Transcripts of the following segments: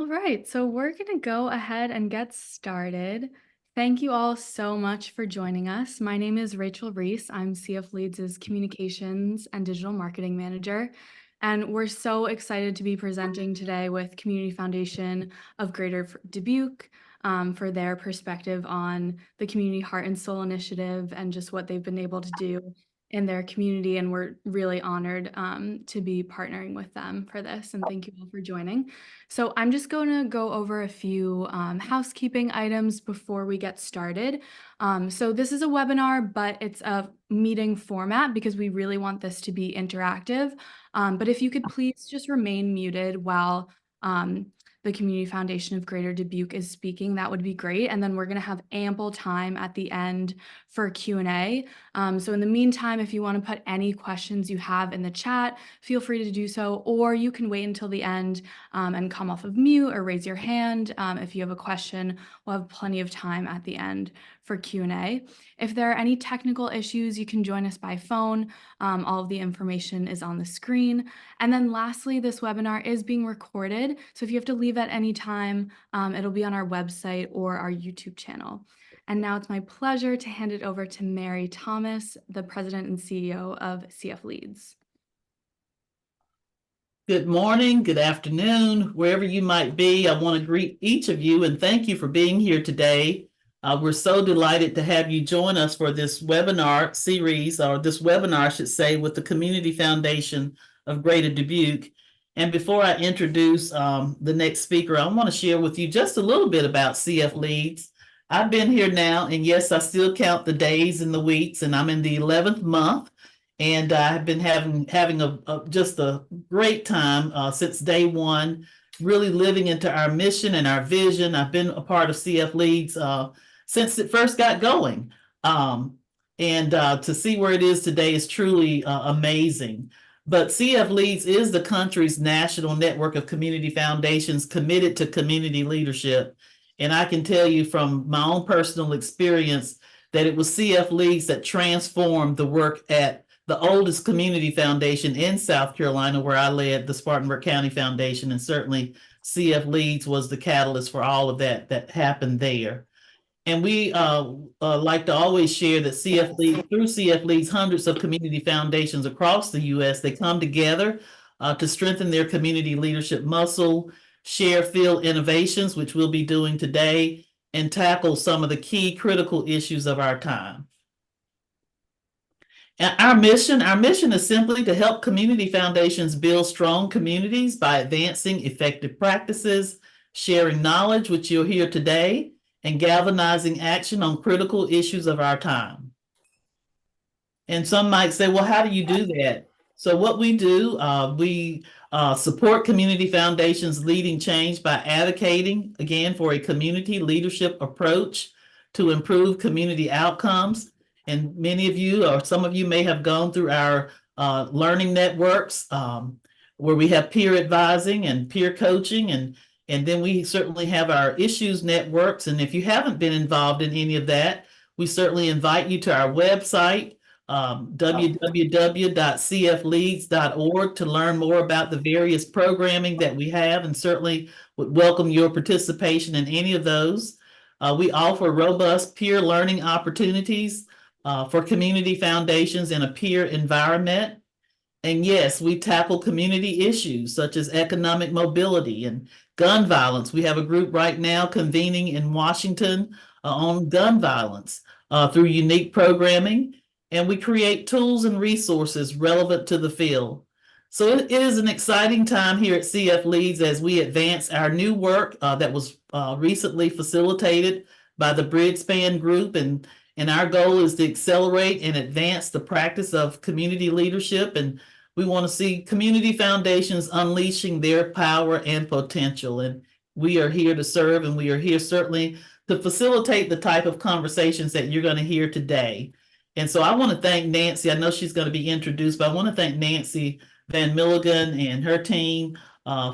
right, so we're going to go ahead and get started. Thank you all so much for joining us. My name is Rachel Reese. I'm CF Leads' Communications and Digital Marketing Manager, and we're so excited to be presenting today with Community Foundation of Greater Dubuque for their perspective on the Community Heart and Soul Initiative and just what they've been able to do in their community. And we're really honored to be partnering with them for this. And thank you all for joining. So I'm just going to go over a few housekeeping items before we get started. So this is a webinar, but it's a meeting format because we really want this to be interactive. But if you could please just remain muted while the Community Foundation of Greater Dubuque is speaking, that would be great. And then we're going to have ample time at the end for Q&A. So in the meantime, if you want to put any questions you have in the chat, feel free to do so, or you can wait until the end and come off of mute or raise your hand. If you have a question, we'll have plenty of time at the end for Q&A. If there are any technical issues, you can join us by phone. All of the information is on the screen. And then lastly, this webinar is being recorded. So if you have to leave at any time, it'll be on our website or our YouTube channel. And now it's my pleasure to hand it over to Mary Thomas, the President and CEO of CF Leads. Good morning, good afternoon, wherever you might be. I want to greet each of you and thank you for being here today. We're so delighted to have you join us for this webinar series, or this webinar, I should say, with the Community Foundation of Greater Dubuque. And before I introduce the next speaker, I want to share with you just a little bit about CF Leads. I've been here now, and yes, I still count the days and the weeks, and I'm in the 11th month. And I've been having just a great time since day one, really living into our mission and our vision. I've been a part of CF Leads since it first got going. To see where it is today is truly amazing. But CF Leads is the country's national network of community foundations committed to community leadership. And I can tell you from my own personal experience that it was CF Leads that transformed the work at the oldest community foundation in South Carolina, where I led the Spartanburg County Foundation, and certainly CF Leads was the catalyst for all of that happened there. And we like to always share that CF Leads, through CF Leads, hundreds of community foundations across the U.S., they come together to strengthen their community leadership muscle, share field innovations, which we'll be doing today, and tackle some of the key critical issues of our time. Our mission is simply to help community foundations build strong communities by advancing effective practices, sharing knowledge, which you'll hear today, and galvanizing action on critical issues of our time. And some might say, well, how do you do that? So what we do, we support community foundations leading change by advocating, again, for a community leadership approach to improve community outcomes. And many of you, or some of you, may have gone through our learning networks where we have peer advising and peer coaching. And then we certainly have our issues networks. And if you haven't been involved in any of that, we certainly invite you to our website, www.cfleads.org, to learn more about the various programming that we have, and certainly would welcome your participation in any of those. We offer robust peer learning opportunities for community foundations in a peer environment. And yes, we tackle community issues such as economic mobility and gun violence. We have a group right now convening in Washington on gun violence through unique programming. And we create tools and resources relevant to the field. So it is an exciting time here at CF Leads as we advance our new work that was recently facilitated by the Bridgespan Group. And our goal is to accelerate and advance the practice of community leadership. And we want to see community foundations unleashing their power and potential. And we are here to serve, and we are here certainly to facilitate the type of conversations that you're going to hear today. And so I want to thank Nancy. I know she's going to be introduced, but I want to thank Nancy Van Milligan and her team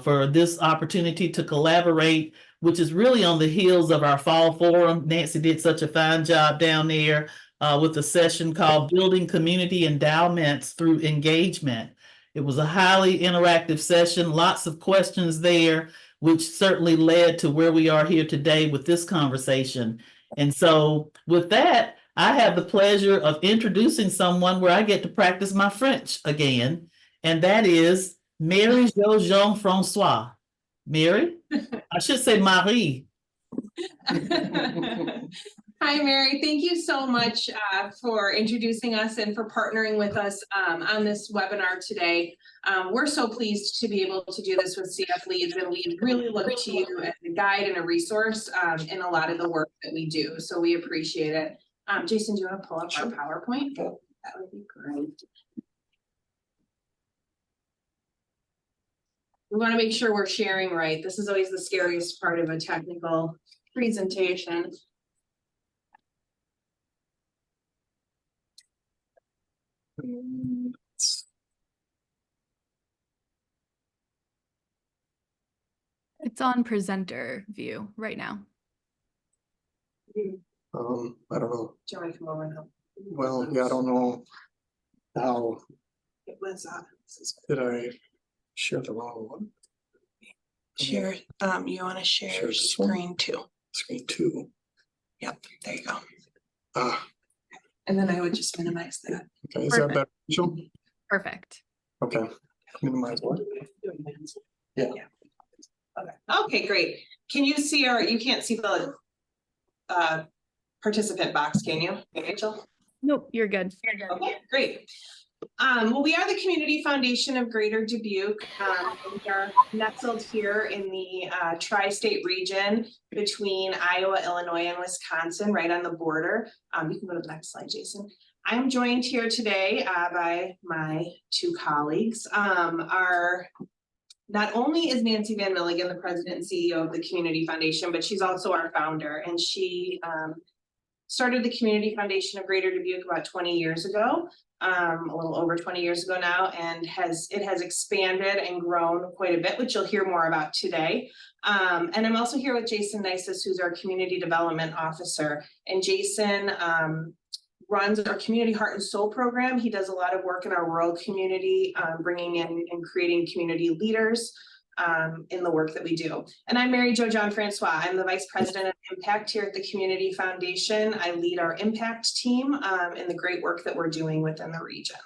for this opportunity to collaborate, which is really on the heels of our fall forum. Nancy did such a fine job down there with a session called Building Community Endowments Through Engagement. It was a highly interactive session, lots of questions there. which certainly led to where we are here today with this conversation. And so with that, I have the pleasure of introducing someone where I get to practice my French again, and that is Mary Jo Jean-Francois. Mary? I should say Marie. Hi, Mary. Thank you so much for introducing us and for partnering with us on this webinar today. We're so pleased to be able to do this with CF Leads, and we really look to you as a guide and a resource in a lot of the work that we do. So we appreciate it. Jason, do you want to pull up our PowerPoint? That would be great. We want to make sure we're sharing right. This is always the scariest part of a technical presentation. It's on presenter view right now. I don't know. Do you want to come over and help? Well, yeah, I don't know how It was did I share the wrong one? share. You want to share Share this one? screen too? Screen 2. Yep, there you go. Ah, And then I would just minimize that. okay, is that better? Rachel? Perfect. Okay, minimize what? Yeah. Okay, great. Can you see you can't see the participant box, can you, Rachel? Nope, you're good. Okay, great. Well, we are the Community Foundation of Greater Dubuque. We are nestled here in the tri-state region between Iowa, Illinois, and Wisconsin, right on the border. You can go to the next slide, Jason. I'm joined here today by my two colleagues. Not only is Nancy Van Milligan the president and CEO of the Community Foundation, but she's also our founder, and she started the Community Foundation of Greater Dubuque about 20 years ago, a little over 20 years ago now, and it has expanded and grown quite a bit, which you'll hear more about today. And I'm also here with Jason Nisus, who's our Community Development Officer, and Jason runs our Community Heart and Soul program. He does a lot of work in our rural community, bringing in and creating community leaders in the work that we do. And I'm Mary Jo Jean-Francois. I'm the Vice President of Impact here at the Community Foundation. I lead our Impact team in the great work that we're doing within the region.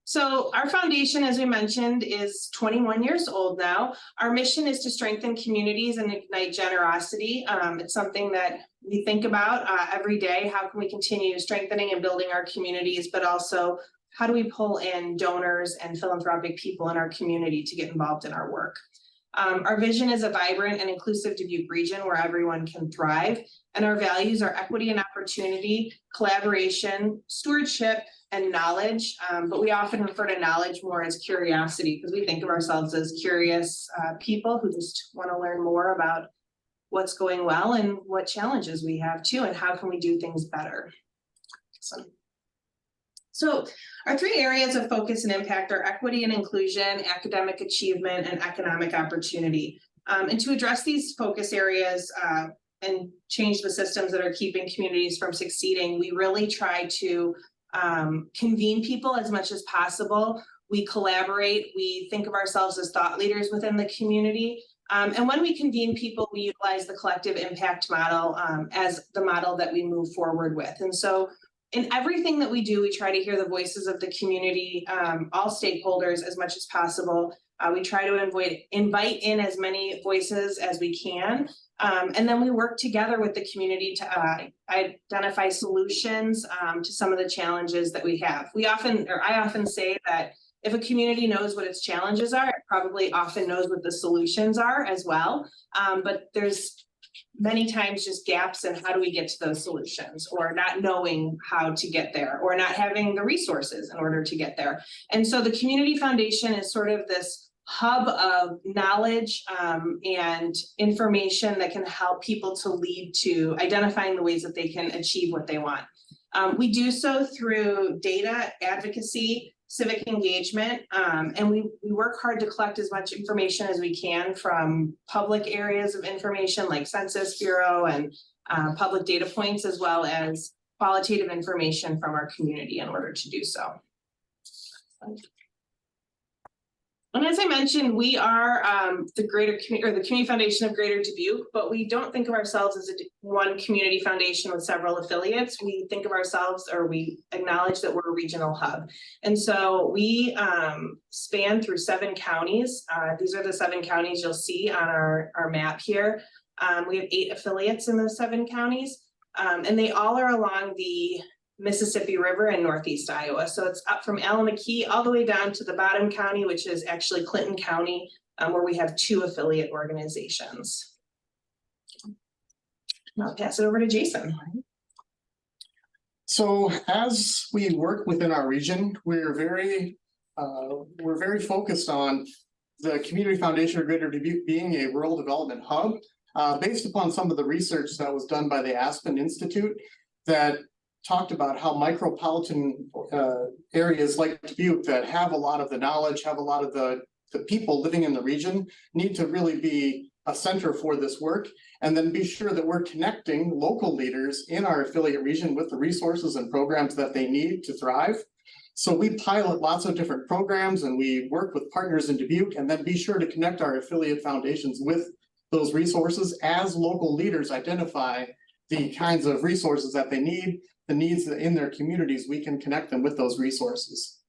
So our foundation, as we mentioned, is 21 years old now. Our mission is to strengthen communities and ignite generosity. It's something that we think about every day. How can we continue strengthening and building our communities, but also how do we pull in donors and philanthropic people in our community to get involved in our work? Our vision is a vibrant and inclusive Dubuque region where everyone can thrive. And our values are equity and opportunity, collaboration, stewardship, and knowledge. But we often refer to knowledge more as curiosity because we think of ourselves as curious people who just want to learn more about what's going well and what challenges we have too, and how can we do things better. So our three areas of focus and impact are equity and inclusion, academic achievement, and economic opportunity. And to address these focus areas and change the systems that are keeping communities from succeeding, we really try to convene people as much as possible. We collaborate, we think of ourselves as thought leaders within the community. And when we convene people, we utilize the collective impact model as the model that we move forward with. And so in everything that we do, we try to hear the voices of the community, all stakeholders as much as possible. We try to invite in as many voices as we can. And then we work together with the community to identify solutions to some of the challenges that we have. I often say that if a community knows what its challenges are, it probably often knows what the solutions are as well. But there's many times just gaps in how do we get to those solutions, or not knowing how to get there, or not having the resources in order to get there. And so the Community Foundation is sort of this hub of knowledge and information that can help people to lead to identifying the ways that they can achieve what they want. We do so through data, advocacy, civic engagement, and we work hard to collect as much information as we can from public areas of information like Census Bureau and public data points, as well as qualitative information from our community in order to do so. And as I mentioned, we are the Community Foundation of Greater Dubuque, but we don't think of ourselves as one community foundation with several affiliates. We think of ourselves, or we acknowledge that we're a regional hub. And so we span through 7 counties. These are the 7 counties you'll see on our map here. We have 8 affiliates in those 7 counties, and they all are along the Mississippi River in Northeast Iowa. So it's up from Allamakee all the way down to the bottom county, which is actually Clinton County, where we have 2 affiliate organizations. I'll pass it over to Jason. So as we work within our region, we're very focused on the Community Foundation of Greater Dubuque being a rural development hub, based upon some of the research that was done by the Aspen Institute that talked about how micropolitan areas like Dubuque that have a lot of the knowledge, have a lot of the people living in the region need to really be a center for this work, and then be sure that we're connecting local leaders in our affiliate region with the resources and programs that they need to thrive. So we pilot lots of different programs and we work with partners in Dubuque, and then be sure to connect our affiliate foundations with those resources as local leaders identify the kinds of resources that they need, the needs in their communities. We can connect them with those resources.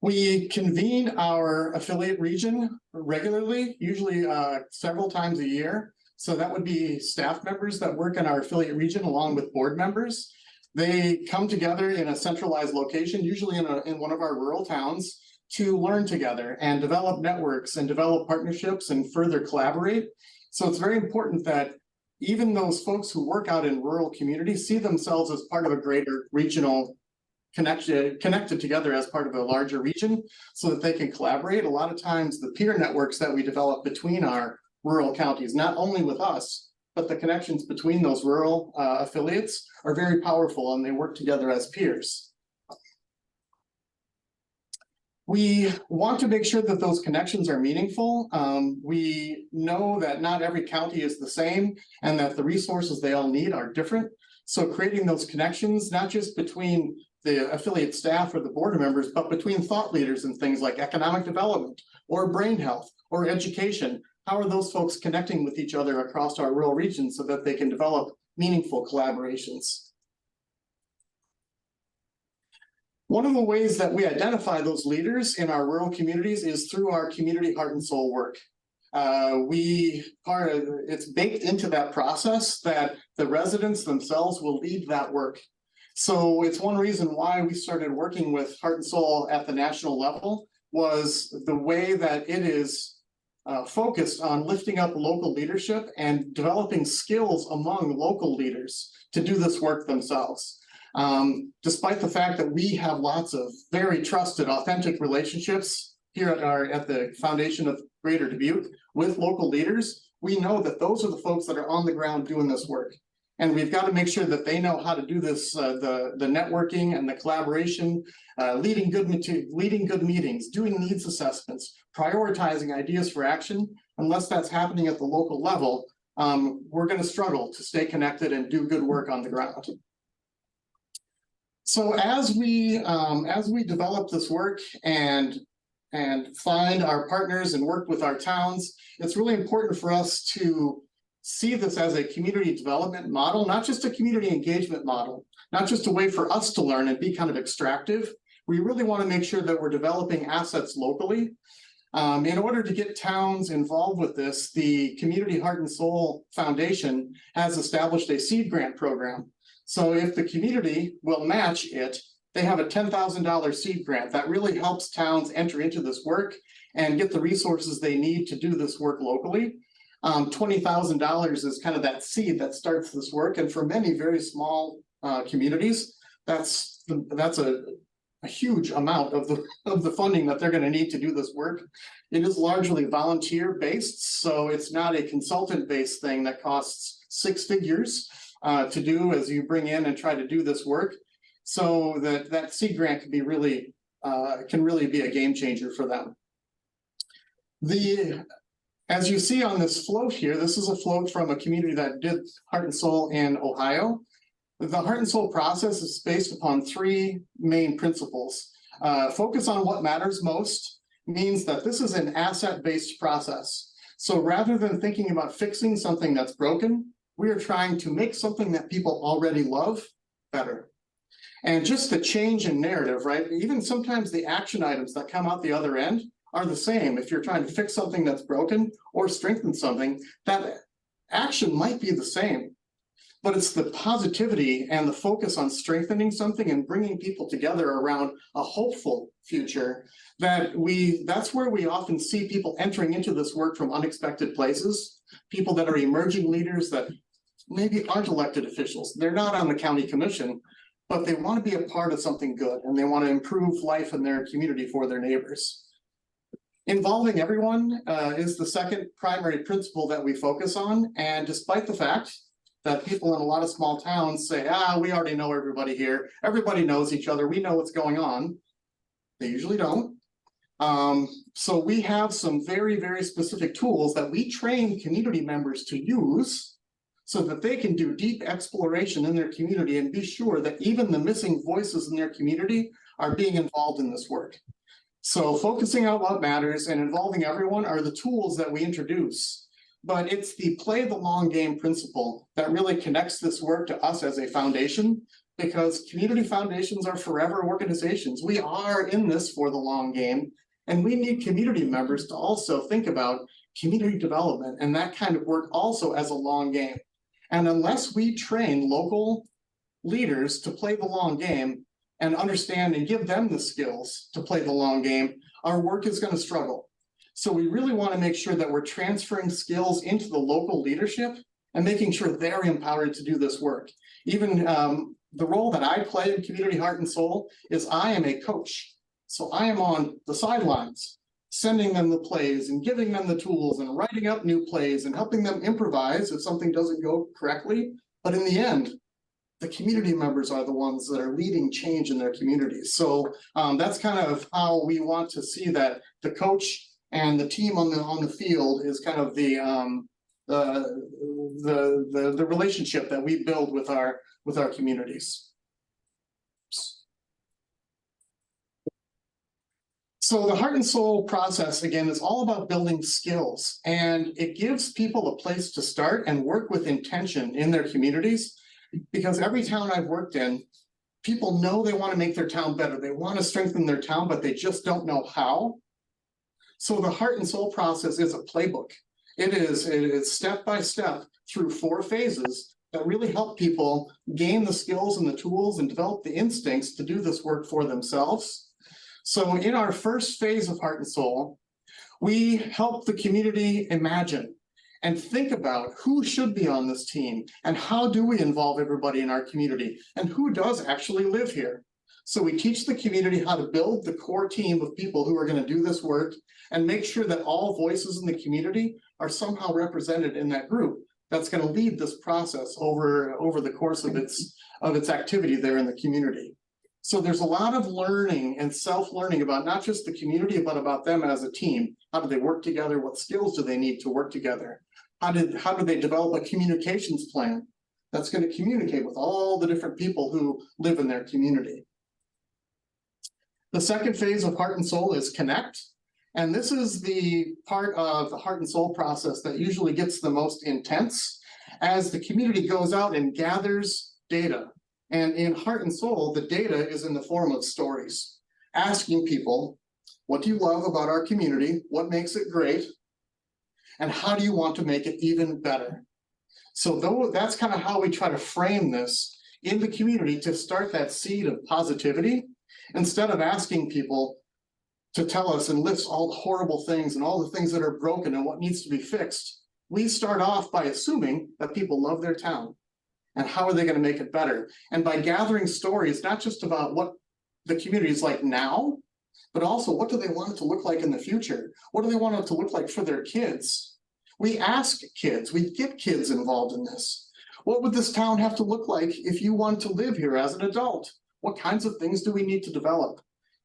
We convene our affiliate region regularly, usually several times a year. So that would be staff members that work in our affiliate region along with board members. They come together in a centralized location, usually in one of our rural towns, to learn together and develop networks and develop partnerships and further collaborate. So it's very important that even those folks who work out in rural communities see themselves as part of a greater regional connected together as part of a larger region so that they can collaborate. A lot of times the peer networks that we develop between our rural counties, not only with us, but the connections between those rural affiliates are very powerful, and they work together as peers. We want to make sure that those connections are meaningful. We know that not every county is the same and that the resources they all need are different. So creating those connections, not just between the affiliate staff or the board members, but between thought leaders and things like economic development or brain health or education. How are those folks connecting with each other across our rural region so that they can develop meaningful collaborations? One of the ways that we identify those leaders in our rural communities is through our community heart and soul work. It's baked into that process that the residents themselves will lead that work. So it's one reason why we started working with Heart and Soul at the national level, was the way that it is focused on lifting up local leadership and developing skills among local leaders to do this work themselves. Despite the fact that we have lots of very trusted, authentic relationships here at the Foundation of Greater Dubuque with local leaders, we know that those are the folks that are on the ground doing this work. And we've got to make sure that they know how to do this, the networking and the collaboration, leading good meetings, doing needs assessments, prioritizing ideas for action. Unless that's happening at the local level, we're going to struggle to stay connected and do good work on the ground. So as we develop this work and find our partners and work with our towns, it's really important for us to see this as a community development model, not just a community engagement model, not just a way for us to learn and be kind of extractive. We really want to make sure that we're developing assets locally. In order to get towns involved with this, the Community Heart and Soul Foundation has established a seed grant program. So if the community will match it, they have a $10,000 seed grant that really helps towns enter into this work and get the resources they need to do this work locally. $20,000 is kind of that seed that starts this work. And for many very small communities, that's a huge amount of the funding that they're going to need to do this work. It is largely volunteer based, so it's not a consultant based thing that costs 6 figures to do as you bring in and try to do this work. So that seed grant can really be a game changer for them. As you see on this float here, this is a float from a community that did Heart and Soul in Ohio. The Heart and Soul process is based upon 3 main principles. Focus on what matters most means that this is an asset-based process. So rather than thinking about fixing something that's broken, we are trying to make something that people already love better. And just the change in narrative, right? Even sometimes the action items that come out the other end are the same. If you're trying to fix something that's broken or strengthen something, that action might be the same. But it's the positivity and the focus on strengthening something and bringing people together around a hopeful future that's where we often see people entering into this work from unexpected places, people that are emerging leaders that maybe aren't elected officials. They're not on the county commission, but they want to be a part of something good and they want to improve life in their community for their neighbors. Involving everyone is the second primary principle that we focus on. And despite the fact that people in a lot of small towns say, we already know everybody here. Everybody knows each other. We know what's going on. They usually don't. So we have some very, very specific tools that we train community members to use so that they can do deep exploration in their community and be sure that even the missing voices in their community are being involved in this work. So focusing on what matters and involving everyone are the tools that we introduce. But it's the play the long game principle that really connects this work to us as a foundation, because community foundations are forever organizations. We are in this for the long game, and we need community members to also think about community development and that kind of work also as a long game. And unless we train local leaders to play the long game and understand and give them the skills to play the long game, our work is going to struggle. So we really want to make sure that we're transferring skills into the local leadership and making sure they're empowered to do this work. Even the role that I play in Community Heart and Soul is I am a coach. So I am on the sidelines, sending them the plays and giving them the tools and writing up new plays and helping them improvise if something doesn't go correctly. But in the end, the community members are the ones that are leading change in their communities. So that's kind of how we want to see that the coach and the team on the field is kind of the relationship that we build with our communities. So the Heart and Soul process, again, is all about building skills, and it gives people a place to start and work with intention in their communities, because every town I've worked in, people know they want to make their town better. They want to strengthen their town, but they just don't know how. So the Heart and Soul process is a playbook. It is step by step through 4 phases that really help people gain the skills and the tools and develop the instincts to do this work for themselves. So in our first phase of Heart and Soul, we help the community imagine and think about who should be on this team and how do we involve everybody in our community and who does actually live here. So we teach the community how to build the core team of people who are going to do this work and make sure that all voices in the community are somehow represented in that group that's going to lead this process over the course of its activity there in the community. So there's a lot of learning and self-learning about not just the community, but about them as a team. How do they work together? What skills do they need to work together? How do they develop a communications plan that's going to communicate with all the different people who live in their community? The second phase of Heart and Soul is connect. And this is the part of the Heart and Soul process that usually gets the most intense as the community goes out and gathers data. And in Heart and Soul, the data is in the form of stories, asking people, what do you love about our community? What makes it great? And how do you want to make it even better? So that's kind of how we try to frame this in the community to start that seed of positivity, instead of asking people to tell us and list all the horrible things and all the things that are broken and what needs to be fixed. We start off by assuming that people love their town and how are they going to make it better. And by gathering stories, not just about what the community is like now, but also what do they want it to look like in the future? What do they want it to look like for their kids? We ask kids, we get kids involved in this. What would this town have to look like if you want to live here as an adult? What kinds of things do we need to develop?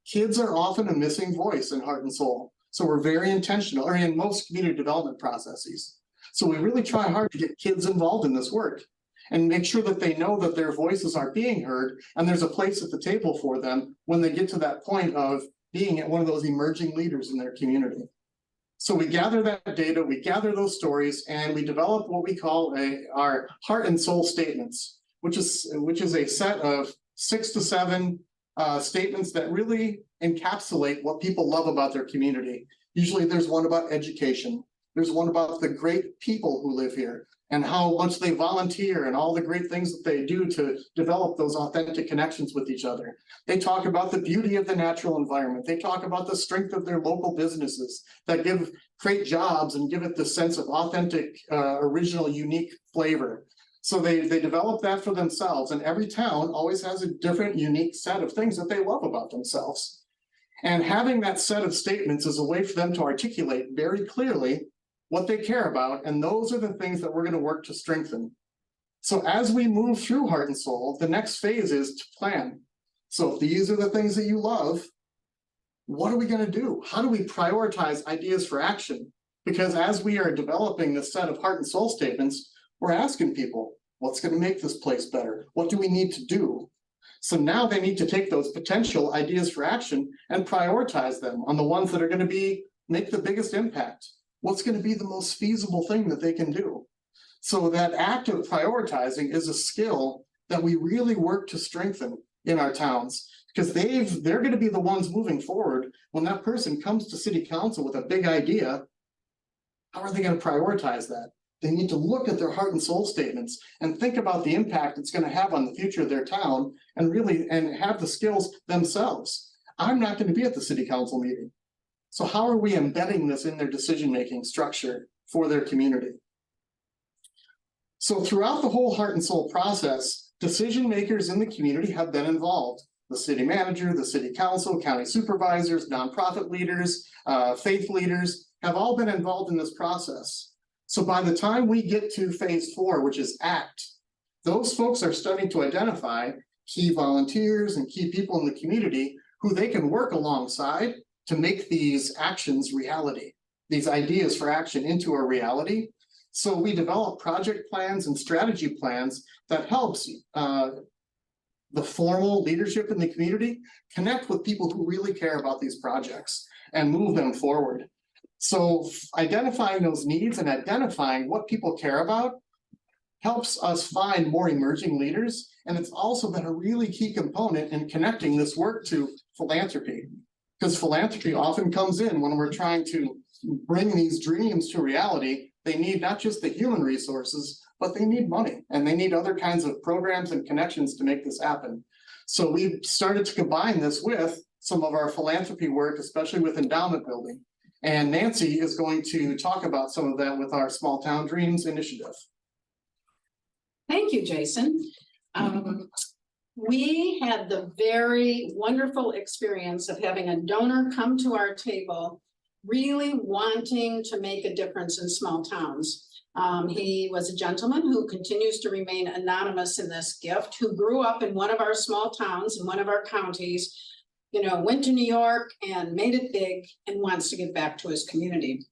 Kids are often a missing voice in Heart and Soul. So we're very intentional, or in most community development processes. So we really try hard to get kids involved in this work. and make sure that they know that their voices are being heard and there's a place at the table for them when they get to that point of being one of those emerging leaders in their community. So we gather that data, we gather those stories, and we develop what we call our heart and soul statements, which is a set of 6 to 7 statements that really encapsulate what people love about their community. Usually there's one about education. There's one about the great people who live here and how much they volunteer and all the great things that they do to develop those authentic connections with each other. They talk about the beauty of the natural environment. They talk about the strength of their local businesses that create jobs and give it the sense of authentic, original, unique flavor. So they develop that for themselves, and every town always has a different, unique set of things that they love about themselves. And having that set of statements is a way for them to articulate very clearly what they care about, and those are the things that we're going to work to strengthen. So as we move through Heart and Soul, the next phase is to plan. So if these are the things that you love, what are we going to do? How do we prioritize ideas for action? Because as we are developing this set of Heart and Soul statements, we're asking people, what's going to make this place better? What do we need to do? So now they need to take those potential ideas for action and prioritize them on the ones that are going to make the biggest impact. What's going to be the most feasible thing that they can do? So that act of prioritizing is a skill that we really work to strengthen in our towns, because they're going to be the ones moving forward. When that person comes to city council with a big idea, how are they going to prioritize that? They need to look at their heart and soul statements and think about the impact it's going to have on the future of their town, and have the skills themselves. I'm not going to be at the city council meeting. So how are we embedding this in their decision-making structure for their community? So throughout the whole heart and soul process, decision makers in the community have been involved. The city manager, the city council, county supervisors, nonprofit leaders, faith leaders have all been involved in this process. So by the time we get to phase 4, which is ACT, those folks are starting to identify key volunteers and key people in the community who they can work alongside to make these actions reality, these ideas for action into a reality. So we develop project plans and strategy plans that helps the formal leadership in the community connect with people who really care about these projects and move them forward. So identifying those needs and identifying what people care about helps us find more emerging leaders. And it's also been a really key component in connecting this work to philanthropy, because philanthropy often comes in when we're trying to bring these dreams to reality. They need not just the human resources, but they need money, and they need other kinds of programs and connections to make this happen. So we've started to combine this with some of our philanthropy work, especially with endowment building. And Nancy is going to talk about some of that with our Small Town Dreams initiative. Thank you, Jason. We had the very wonderful experience of having a donor come to our table, really wanting to make a difference in small towns. He was a gentleman who continues to remain anonymous in this gift, who grew up in one of our small towns in one of our counties, went to New York and made it big and wants to give back to his community.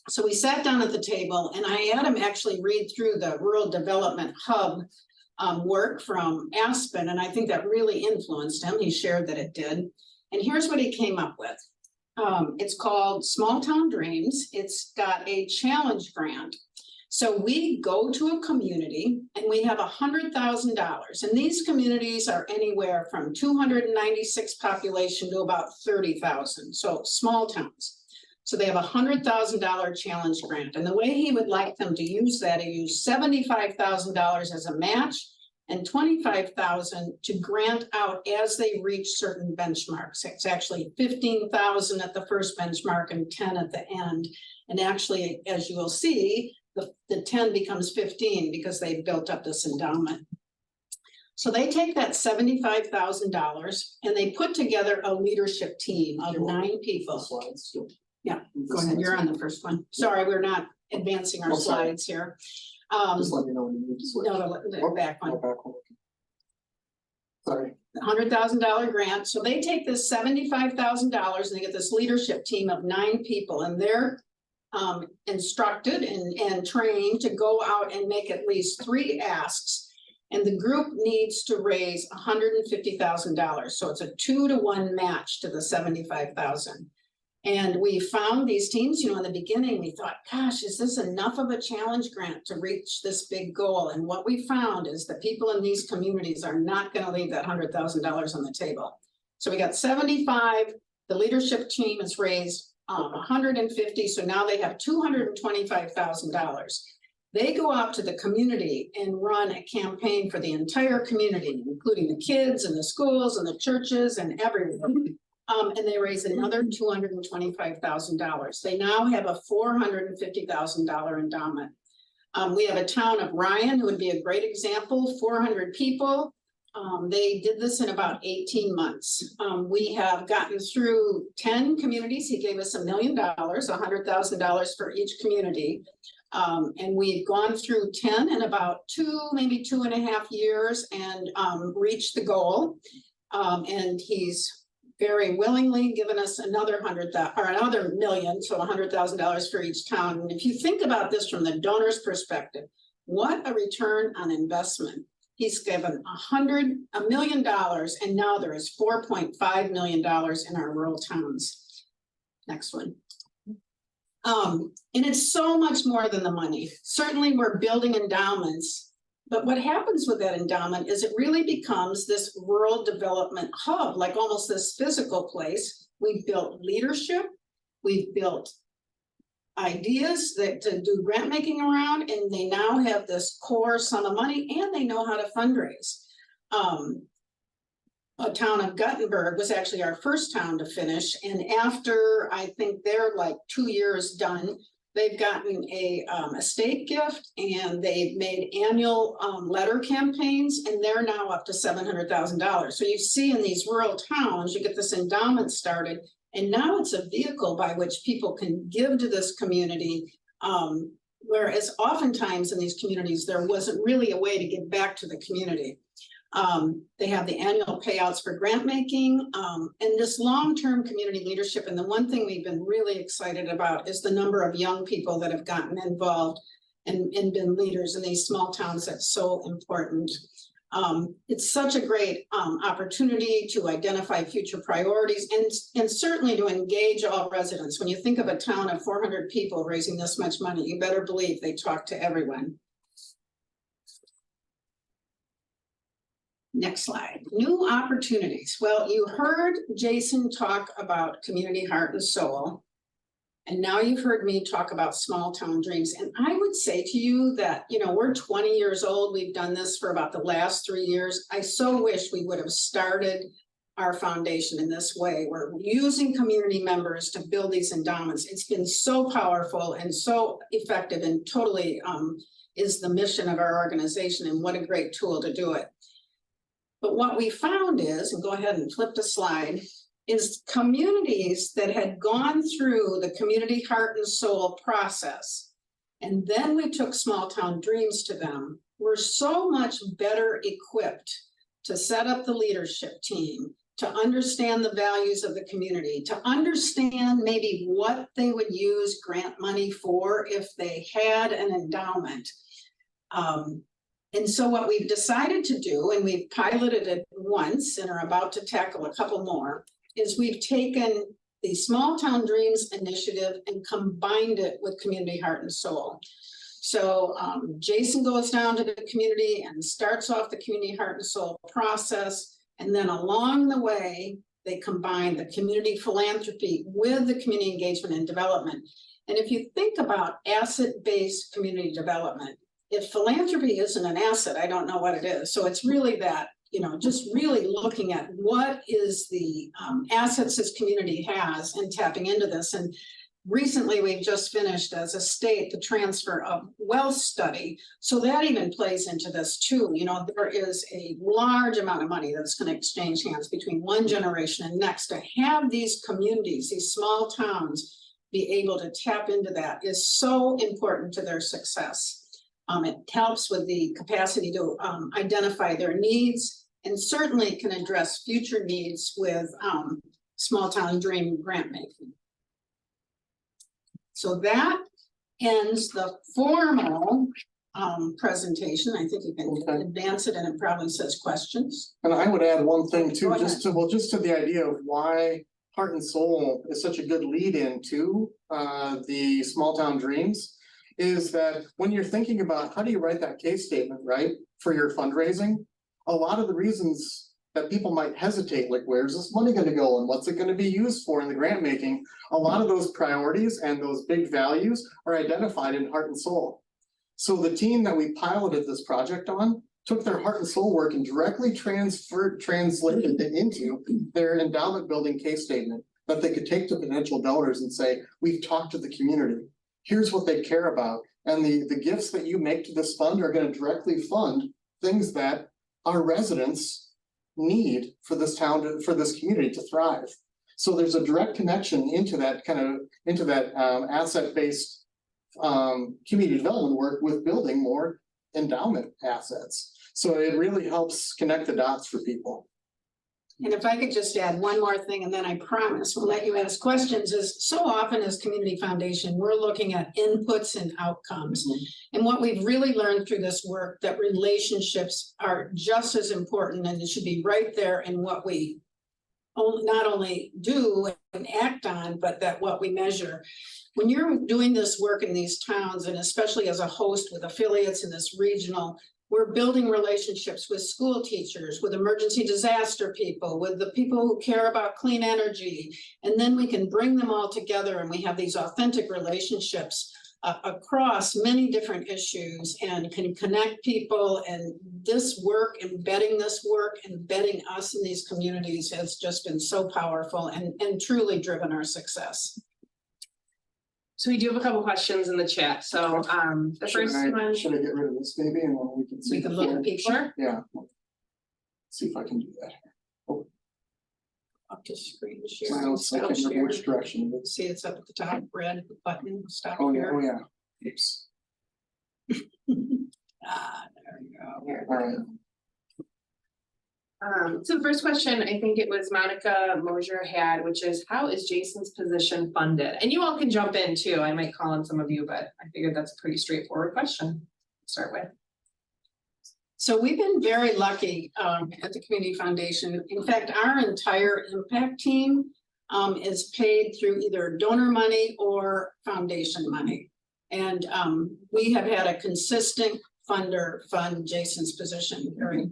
So we sat down at the table and I had him actually read through the Rural Development Hub work from Aspen, and I think that really influenced him. He shared that it did. And here's what he came up with. It's called Small Town Dreams. It's got a challenge grant. So we go to a community and we have $100,000. And these communities are anywhere from 296 population to about 30,000. So small towns. So they have $100,000 challenge grant. And the way he would like them to use that, he used $75,000 as a match and $25,000 to grant out as they reach certain benchmarks. It's actually $15,000 at the first benchmark and 10 at the end. And actually, as you will see, the 10 becomes 15 because they built up this endowment. So they take that $75,000 and they put together a leadership team of 9 people. Yeah, go ahead. You're on the first one. Sorry, we're not advancing our slides here. Just let me know when you need to switch. No, the back one. Sorry. $100,000 grant. So they take this $75,000 and they get this leadership team of 9 people, and their instructed and trained to go out and make at least 3 asks. And the group needs to raise $150,000. So it's a 2-to-1 match to the 75,000. And we found these teams, in the beginning, we thought, gosh, is this enough of a challenge grant to reach this big goal? And what we found is the people in these communities are not going to leave that $100,000 on the table. So we got 75, the leadership team has raised 150, so now they have $225,000. They go out to the community and run a campaign for the entire community, including the kids and the schools and the churches and everyone. And they raise another $225,000. They now have a $450,000 endowment. We have a town of Ryan, who would be a great example, 400 people. They did this in about 18 months. We have gotten through 10 communities. He gave us $1 million, $100,000 for each community. And we've gone through 10 in about 2, maybe 2.5 years and reached the goal. And he's very willingly given us another $100 million, so $100,000 for each town. And if you think about this from the donor's perspective, what a return on investment. He's given $100 million, and now there is $4.5 million in our rural towns. Next one. And it's so much more than the money. Certainly we're building endowments, but what happens with that endowment is it really becomes this rural development hub, like almost this physical place. We've built leadership, we've built ideas that to do grant making around, and they now have this core sum of money, and they know how to fundraise. A town of Guttenberg was actually our first town to finish, and after I think they're like 2 years done, they've gotten a state gift, and they've made annual letter campaigns, and they're now up to $700,000. So you see in these rural towns, you get this endowment started, and now it's a vehicle by which people can give to this community. Whereas oftentimes in these communities, there wasn't really a way to give back to the community. They have the annual payouts for grant making and this long-term community leadership. And the one thing we've been really excited about is the number of young people that have gotten involved and been leaders in these small towns. That's so important. It's such a great opportunity to identify future priorities and certainly to engage all residents. When you think of a town of 400 people raising this much money, you better believe they talk to everyone. Next slide. New opportunities. Well, you heard Jason talk about community heart and soul. And now you've heard me talk about small town dreams. And I would say to you that, we're 20 years old. We've done this for about the last 3 years. I so wish we would have started our foundation in this way. We're using community members to build these endowments. It's been so powerful and so effective, and totally is the mission of our organization, and what a great tool to do it. But what we found is, and go ahead and flip the slide, is communities that had gone through the community heart and soul process, and then we took small town dreams to them, were so much better equipped to set up the leadership team, to understand the values of the community, to understand maybe what they would use grant money for if they had an endowment. And so what we've decided to do, and we've piloted it once and are about to tackle a couple more, is we've taken the Small Town Dreams initiative and combined it with Community Heart and Soul. So Jason goes down to the community and starts off the Community Heart and Soul process. And then along the way, they combine the community philanthropy with the community engagement and development. And if you think about asset-based community development, if philanthropy isn't an asset, I don't know what it is. So it's really that, just really looking at what is the assets this community has and tapping into this. And recently we've just finished as a state the transfer of wealth study. So that even plays into this too. There is a large amount of money that's going to exchange hands between one generation and next. To have these communities, these small towns, be able to tap into that is so important to their success. It helps with the capacity to identify their needs, and certainly can address future needs with small town dream grant making. So that ends the formal presentation. I think you can Okay. advance it and it probably says questions. And I would add one thing too, Go just to the idea of why Heart and Soul is such a good lead in to the small town dreams. Is that when you're thinking about how do you write that case statement, right, for your fundraising, a lot of the reasons that people might hesitate, like where's this money gonna go and what's it gonna be used for in the grant making, a lot of those priorities and those big values are identified in Heart and Soul. So the team that we piloted this project on took their heart and soul work and directly translated it into their endowment building case statement that they could take to potential donors and say, we've talked to the community. Here's what they care about. And the gifts that you make to this fund are going to directly fund things that our residents need for this town, for this community to thrive. So there's a direct connection into that asset-based community development work with building more endowment assets. So it really helps connect the dots for people. And if I could just add one more thing, and then I promise we'll let you ask questions, is so often as Community Foundation, we're looking at inputs and outcomes. And what we've really learned through this work, that relationships are just as important and it should be right there in what we not only do and act on, but that what we measure. When you're doing this work in these towns, and especially as a host with affiliates in this regional, we're building relationships with school teachers, with emergency disaster people, with the people who care about clean energy. And then we can bring them all together and we have these authentic relationships across many different issues and can connect people. And this work, embedding us in these communities has just been so powerful and truly driven our success. So we do have a couple questions in the chat. So the first one. Should I get rid of this maybe and then we can see? We can look at the picture Yeah. See if I can do that. up to screen I share. don't Stop remember share. which direction it is. See, it's up at the top, red button, stop Oh, yeah, here. oh, yeah. Oops. There you go. All right. So the first question, I think it was Monica Mosier had, which is how is Jason's position funded? And you all can jump in too. I might call on some of you, but I figured that's a pretty straightforward question to start with. So we've been very lucky at the Community Foundation. In fact, our entire impact team is paid through either donor money or foundation money. And we have had a consistent funder fund Jason's position very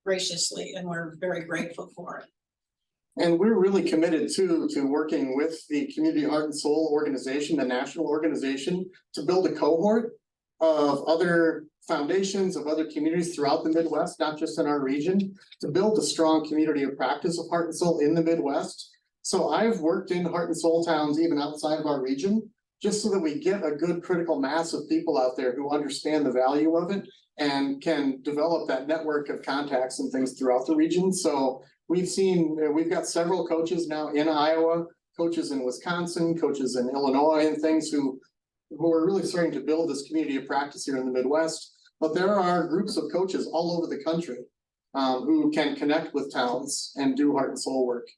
graciously, and we're very grateful for it. And we're really committed to working with the Community Heart and Soul organization, the national organization, to build a cohort of other foundations, of other communities throughout the Midwest, not just in our region, to build a strong community of practice of heart and soul in the Midwest. So I've worked in heart and soul towns even outside of our region, just so that we get a good critical mass of people out there who understand the value of it and can develop that network of contacts and things throughout the region. So we've got several coaches now in Iowa, coaches in Wisconsin, coaches in Illinois and things who are really starting to build this community of practice here in the Midwest. But there are groups of coaches all over the country who can connect with towns and do heart and soul work.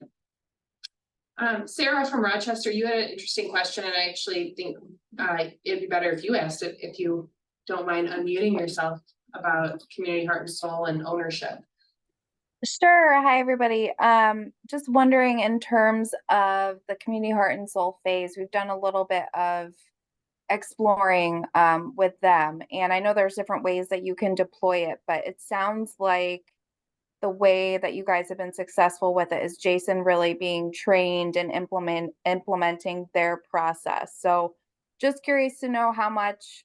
Sarah from Rochester, you had an interesting question, and I actually think it'd be better if you asked it, if you don't mind unmuting yourself, about community heart and soul and ownership. Sure. Hi, everybody. Just wondering, in terms of the community heart and soul phase, we've done a little bit of exploring with them. And I know there's different ways that you can deploy it, but it sounds like the way that you guys have been successful with it is Jason really being trained and implementing their process. So just curious to know how much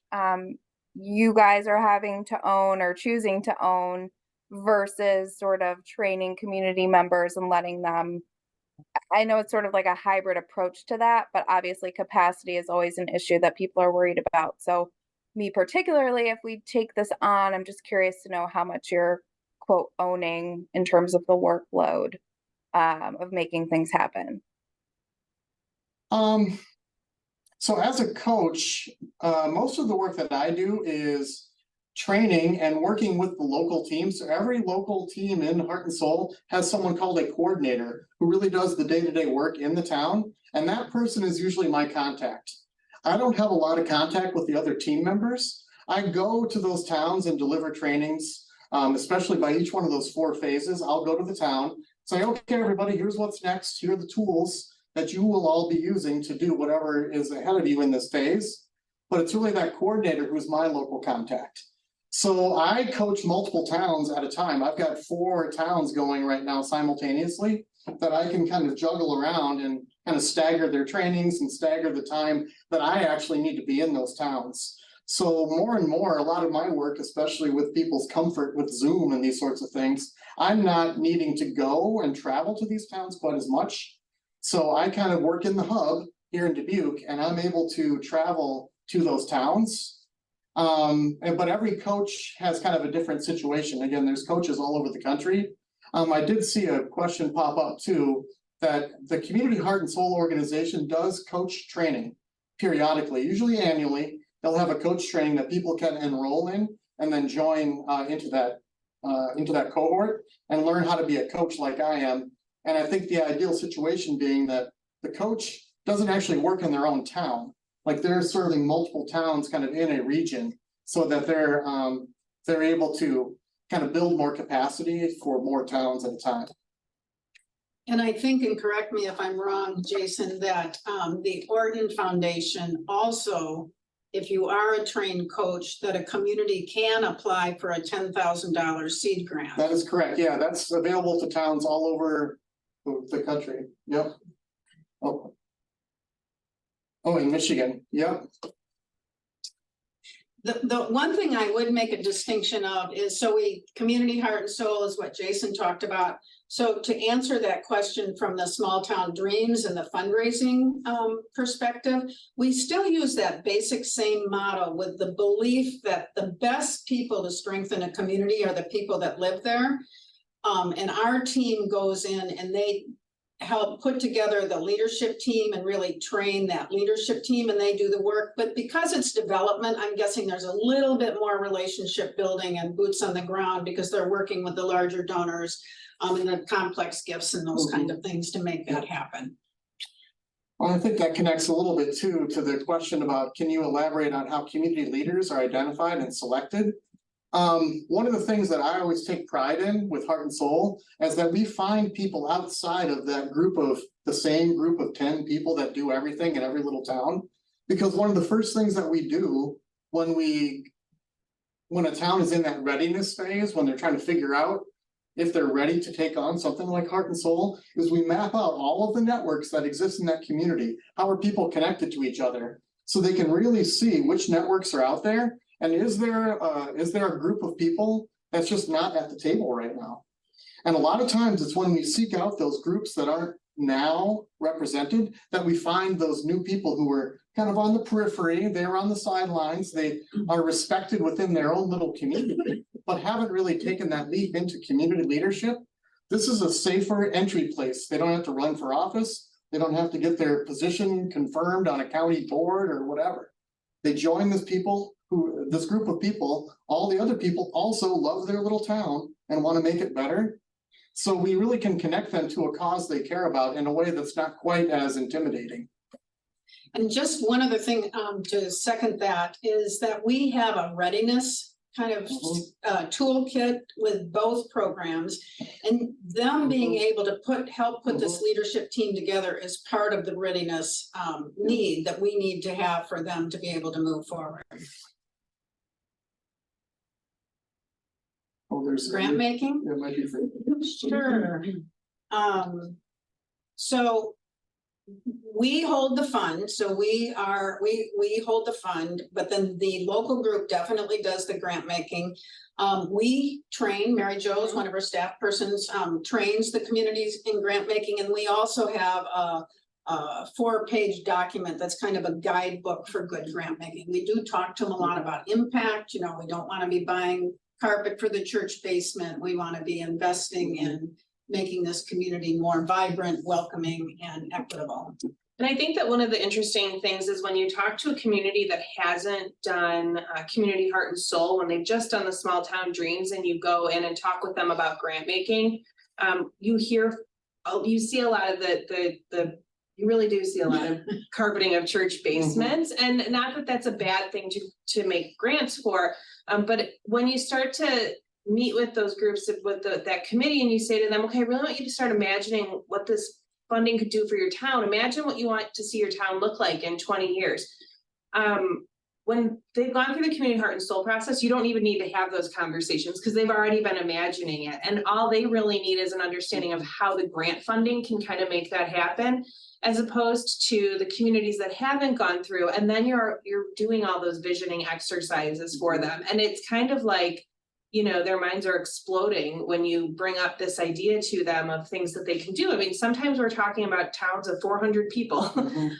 you guys are having to own or choosing to own versus sort of training community members and letting them. I know it's sort of like a hybrid approach to that, but obviously capacity is always an issue that people are worried about. So me particularly, if we take this on, I'm just curious to know how much you're quote owning in terms of the workload of making things happen. So as a coach, most of the work that I do is training and working with the local team. So every local team in Heart and Soul has someone called a coordinator who really does the day-to-day work in the town. And that person is usually my contact. I don't have a lot of contact with the other team members. I go to those towns and deliver trainings, especially by each one of those 4 phases. I'll go to the town, say, okay, everybody, here's what's next. Here are the tools that you will all be using to do whatever is ahead of you in this phase. But it's really that coordinator who's my local contact. So I coach multiple towns at a time. I've got 4 towns going right now simultaneously that I can kind of juggle around and kind of stagger their trainings and stagger the time that I actually need to be in those towns. So more and more, a lot of my work, especially with people's comfort with Zoom and these sorts of things, I'm not needing to go and travel to these towns quite as much. So I kind of work in the hub here in Dubuque, and I'm able to travel to those towns. But every coach has kind of a different situation. Again, there's coaches all over the country. I did see a question pop up too, that the Community Heart and Soul organization does coach training periodically, usually annually. They'll have a coach training that people can enroll in and then join into that cohort and learn how to be a coach like I am. And I think the ideal situation being that the coach doesn't actually work in their own town. Like they're serving multiple towns kind of in a region so that they're able to kind of build more capacity for more towns at a time. And I think, and correct me if I'm wrong, Jason, that the Orton Foundation also, if you are a trained coach, that a community can apply for a $10,000 seed grant. That is correct. Yeah, that's available to towns all over the country. Yep. Oh, in Michigan. Yep. The one thing I would make a distinction of is, so Community Heart and Soul is what Jason talked about. So to answer that question from the small town dreams and the fundraising perspective, we still use that basic same model with the belief that the best people to strengthen a community are the people that live there. And our team goes in and they help put together the leadership team and really train that leadership team, and they do the work. But because it's development, I'm guessing there's a little bit more relationship building and boots on the ground because they're working with the larger donors and the complex gifts and those kind of things to make that happen. Well, I think that connects a little bit too to the question about, can you elaborate on how community leaders are identified and selected? One of the things that I always take pride in with Heart and Soul is that we find people outside of that group of the same group of 10 people that do everything in every little town. Because one of the first things that we do when a town is in that readiness phase, when they're trying to figure out if they're ready to take on something like Heart and Soul, is we map out all of the networks that exist in that community. How are people connected to each other? So they can really see which networks are out there. And is there a group of people that's just not at the table right now? And a lot of times it's when we seek out those groups that aren't now represented that we find those new people who are kind of on the periphery, they're on the sidelines, they are respected within their own little community, but haven't really taken that leap into community leadership. This is a safer entry place. They don't have to run for office. They don't have to get their position confirmed on a county board or whatever. They join this group of people, all the other people also love their little town and want to make it better. So we really can connect them to a cause they care about in a way that's not quite as intimidating. And just one other thing to second that is that we have a readiness kind of toolkit with both programs, and them being able to help put this leadership team together is part of the readiness need that we need to have for them to be able to move forward. Oh, there's Grant making? There might be. Sure. So we hold the fund, so we hold the fund, but then the local group definitely does the grant making. We train, Mary Jo is one of our staff persons, trains the communities in grant making, and we also have a 4-page document that's kind of a guidebook for good grant making. We do talk to them a lot about impact. You know, we don't want to be buying carpet for the church basement. We want to be investing in making this community more vibrant, welcoming, and equitable. And I think that one of the interesting things is when you talk to a community that hasn't done Community Heart and Soul, when they've just done the small town dreams, and you go in and talk with them about grant making, you see a lot of the you really do see a lot of carpeting of church basements, and not that that's a bad thing to make grants for. But when you start to meet with those groups, with that committee, and you say to them, okay, I really want you to start imagining what this funding could do for your town. Imagine what you want to see your town look like in 20 years. When they've gone through the community heart and soul process, you don't even need to have those conversations because they've already been imagining it. And all they really need is an understanding of how the grant funding can kind of make that happen, as opposed to the communities that haven't gone through. And then you're doing all those visioning exercises for them. And it's kind of like, you know, their minds are exploding when you bring up this idea to them of things that they can do. I mean, sometimes we're talking about towns of 400 people,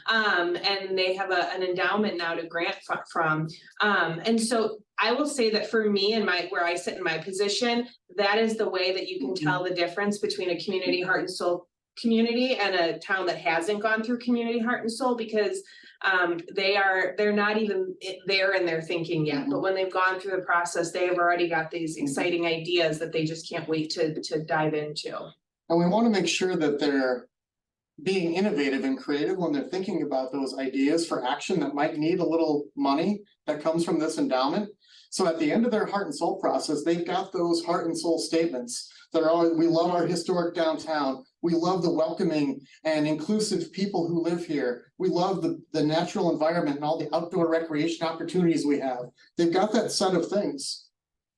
and they have an endowment now to grant from. And so I will say that for me and where I sit in my position, that is the way that you can tell the difference between a community heart and soul community and a town that hasn't gone through community heart and soul, because they're not even there in their thinking yet, but when they've gone through the process, they have already got these exciting ideas that they just can't wait to dive into. And we want to make sure that they're being innovative and creative when they're thinking about those ideas for action that might need a little money that comes from this endowment. So at the end of their heart and soul process, they've got those heart and soul statements that are always, we love our historic downtown. We love the welcoming and inclusive people who live here. We love the natural environment and all the outdoor recreation opportunities we have. They've got that set of things.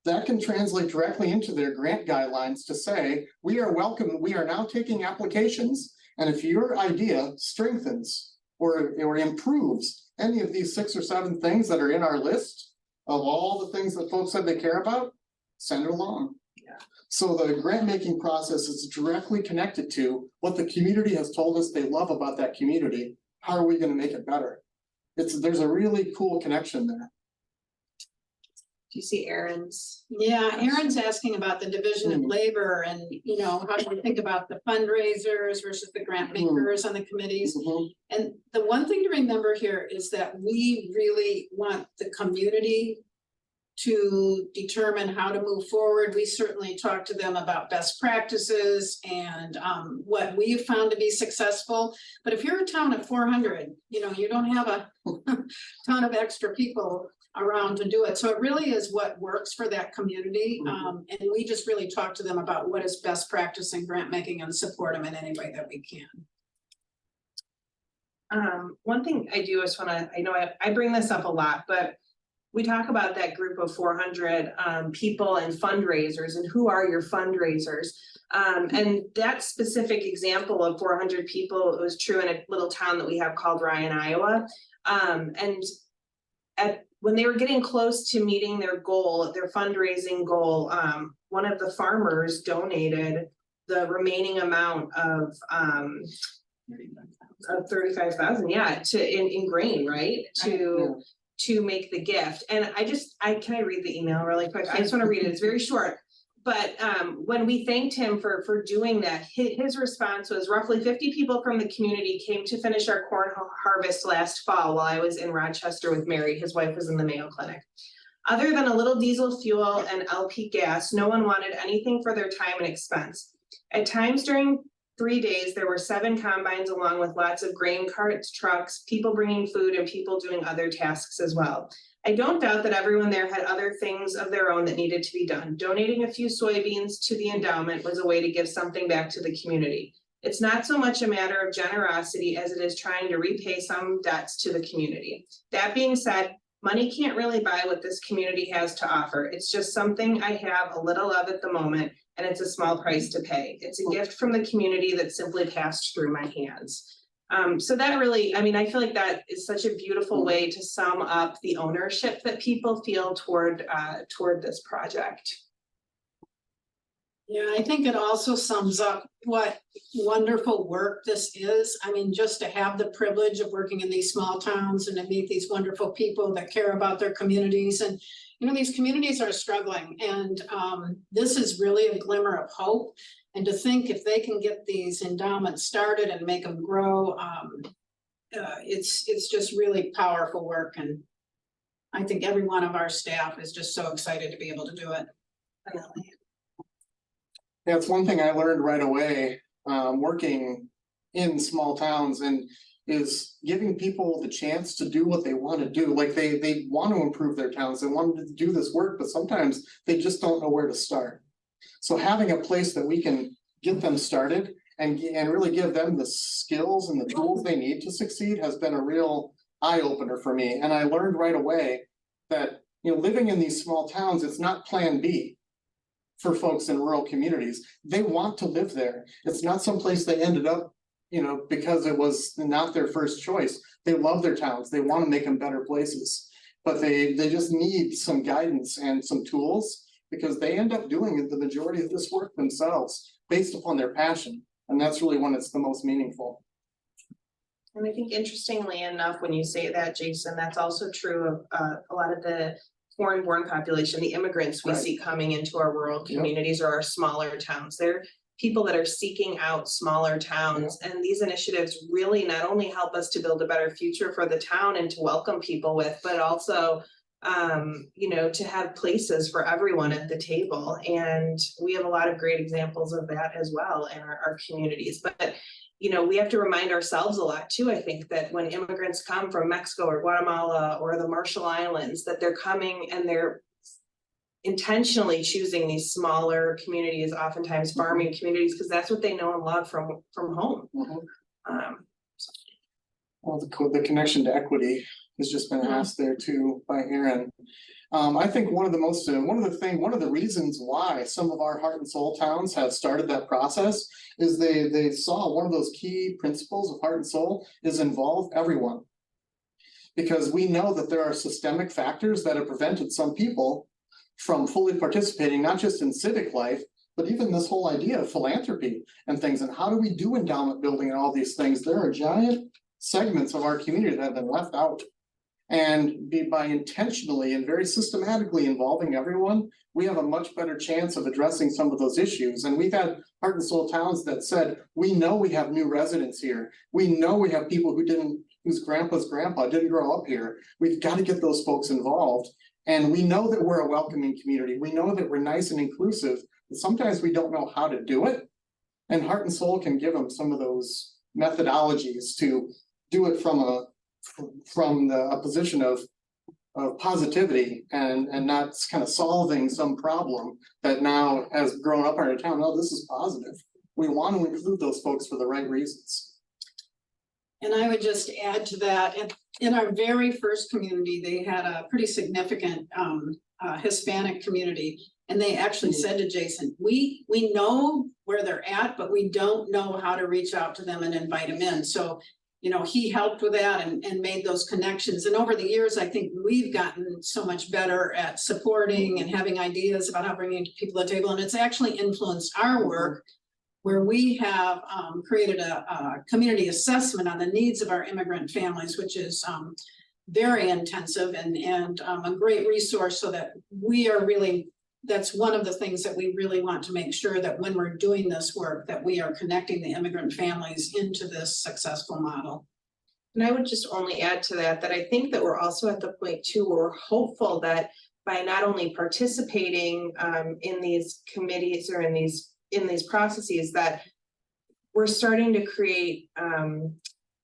That can translate directly into their grant guidelines to say, we are welcome, we are now taking applications, and if your idea strengthens or improves any of these 6 or 7 things that are in our list of all the things that folks said they care about, send it along. So the grant making process is directly connected to what the community has told us they love about that community. How are we going to make it better? There's a really cool connection there. Do you see Aaron's? Yeah, Aaron's asking about the division of labor and, you know, how do you think about the fundraisers versus the grant makers on the committees? And the one thing to remember here is that we really want the community to determine how to move forward. We certainly talk to them about best practices and what we've found to be successful. But if you're a town of 400, you know, you don't have a ton of extra people around to do it. So it really is what works for that community. And we just really talk to them about what is best practice in grant making and support them in any way that we can. One thing I do is I know I bring this up a lot, but we talk about that group of 400 people and fundraisers and who are your fundraisers. And that specific example of 400 people, it was true in a little town that we have called Ryan, Iowa. And when they were getting close to meeting their goal, their fundraising goal, one of the farmers donated the remaining amount of 35,000, in grain, right? To make the gift. And can I read the email really quick? I just want to read it. It's very short. But when we thanked him for doing that, his response was roughly 50 people from the community came to finish our corn harvest last fall while I was in Rochester with Mary. His wife was in the Mayo Clinic. Other than a little diesel fuel and LP gas, no one wanted anything for their time and expense. At times during 3 days, there were 7 combines along with lots of grain carts, trucks, people bringing food, and people doing other tasks as well. I don't doubt that everyone there had other things of their own that needed to be done. Donating a few soybeans to the endowment was a way to give something back to the community. It's not so much a matter of generosity as it is trying to repay some debts to the community. That being said, money can't really buy what this community has to offer. It's just something I have a little of at the moment, and it's a small price to pay. It's a gift from the community that simply passed through my hands. So that really, I mean, I feel like that is such a beautiful way to sum up the ownership that people feel toward this project. Yeah, I think it also sums up what wonderful work this is. I mean, just to have the privilege of working in these small towns and to meet these wonderful people that care about their communities. And, you know, these communities are struggling, and this is really a glimmer of hope. And to think if they can get these endowments started and make them grow, it's just really powerful work. And I think every one of our staff is just so excited to be able to do it. Yeah, it's one thing I learned right away, working in small towns and is giving people the chance to do what they want to do. Like they want to improve their towns, they want to do this work, but sometimes they just don't know where to start. So having a place that we can get them started and really give them the skills and the tools they need to succeed has been a real eye opener for me. And I learned right away that, you know, living in these small towns, it's not plan B for folks in rural communities. They want to live there. It's not someplace they ended up, you know, because it was not their first choice. They love their towns. They want to make them better places, but they just need some guidance and some tools, because they end up doing the majority of this work themselves based upon their passion. And that's really when it's the most meaningful. And I think interestingly enough, when you say that, Jason, that's also true of a lot of the foreign-born population, the immigrants we Right. see coming into our rural communities or our smaller towns. They're people that are seeking out smaller towns. And these initiatives really not only help us to build a better future for the town and to welcome people with, but also you know, to have places for everyone at the table. And we have a lot of great examples of that as well in our communities. But, you know, we have to remind ourselves a lot too, I think, that when immigrants come from Mexico or Guatemala or the Marshall Islands, that they're coming and they're intentionally choosing these smaller communities, oftentimes farming communities, because that's what they know and love from home. Well, the connection to equity has just been asked there too by Aaron. I think one of the reasons why some of our heart and soul towns have started that process is they saw one of those key principles of heart and soul is involve everyone. Because we know that there are systemic factors that have prevented some people from fully participating, not just in civic life, but even this whole idea of philanthropy and things. And how do we do endowment building and all these things? There are giant segments of our community that have been left out. And by intentionally and very systematically involving everyone, we have a much better chance of addressing some of those issues. And we've had heart and soul towns that said, we know we have new residents here. We know we have people whose grandpa's grandpa didn't grow up here. We've got to get those folks involved. And we know that we're a welcoming community. We know that we're nice and inclusive, but sometimes we don't know how to do it. And Heart and Soul can give them some of those methodologies to do it from a position of positivity and not kind of solving some problem that now has grown up in our town. No, this is positive. We want to include those folks for the right reasons. And I would just add to that, in our very first community, they had a pretty significant Hispanic community. And they actually said to Jason, we know where they're at, but we don't know how to reach out to them and invite them in. So, you know, he helped with that and made those connections. And over the years, I think we've gotten so much better at supporting and having ideas about how bringing people to the table. And it's actually influenced our work, where we have created a community assessment on the needs of our immigrant families, which is very intensive and a great resource, so that we are really, that's one of the things that we really want to make sure that when we're doing this work, that we are connecting the immigrant families into this successful model. And I would just only add to that, that I think that we're also at the point too, where we're hopeful that by not only participating in these committees or in these processes, that we're starting to create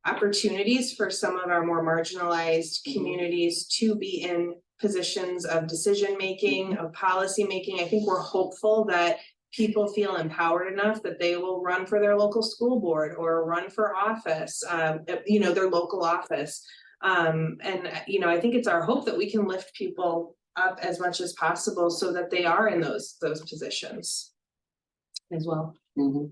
opportunities for some of our more marginalized communities to be in positions of decision-making, of policy-making. I think we're hopeful that people feel empowered enough that they will run for their local school board or run for office, you know, their local office. And, you know, I think it's our hope that we can lift people up as much as possible so that they are in those positions as well. Mm-hmm.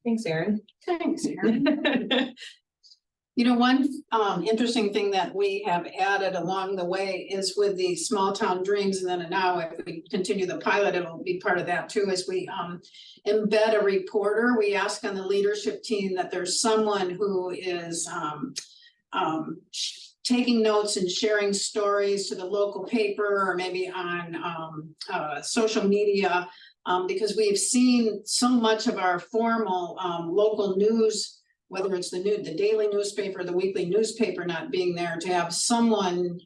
Thanks, Erin. Thanks, Erin. You know, one interesting thing that we have added along the way is with the small town dreams, and then now if we continue the pilot, it'll be part of that too, is we embed a reporter. We ask on the leadership team that there's someone who is taking notes and sharing stories to the local paper or maybe on social media, because we've seen so much of our formal local news, whether it's the daily newspaper, the weekly newspaper, not being there, to have someone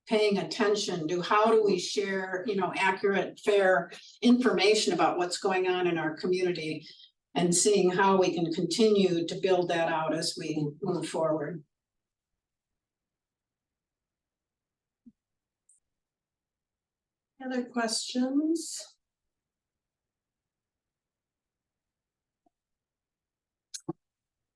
paying attention to how do we share, you know, accurate, fair information about what's going on in our community and seeing how we can continue to build that out as we move forward. Other questions?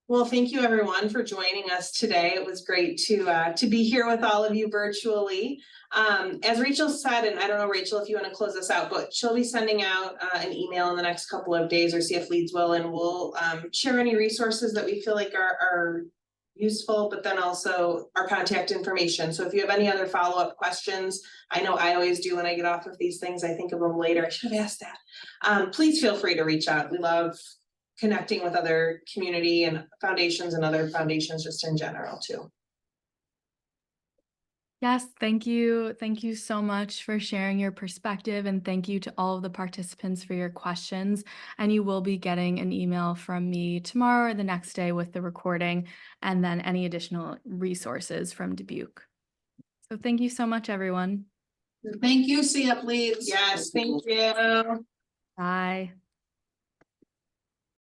Well, thank you everyone for joining us today. It was great to be here with all of you virtually. As Rachel said, and I don't know, Rachel, if you want to close us out, but she'll be sending out an email in the next couple of days, or CF Leads will, and we'll share any resources that we feel like are useful, but then also our contact information. So if you have any other follow-up questions, I know I always do when I get off of these things, I think of them later. I should have asked that. Please feel free to reach out. We love connecting with other community and foundations and other foundations just in general too. Yes, thank you. Thank you so much for sharing your perspective, and thank you to all of the participants for your questions. And you will be getting an email from me tomorrow or the next day with the recording and then any additional resources from Dubuque. So thank you so much, everyone. Thank you, CF Leads. Yes, thank you. Bye.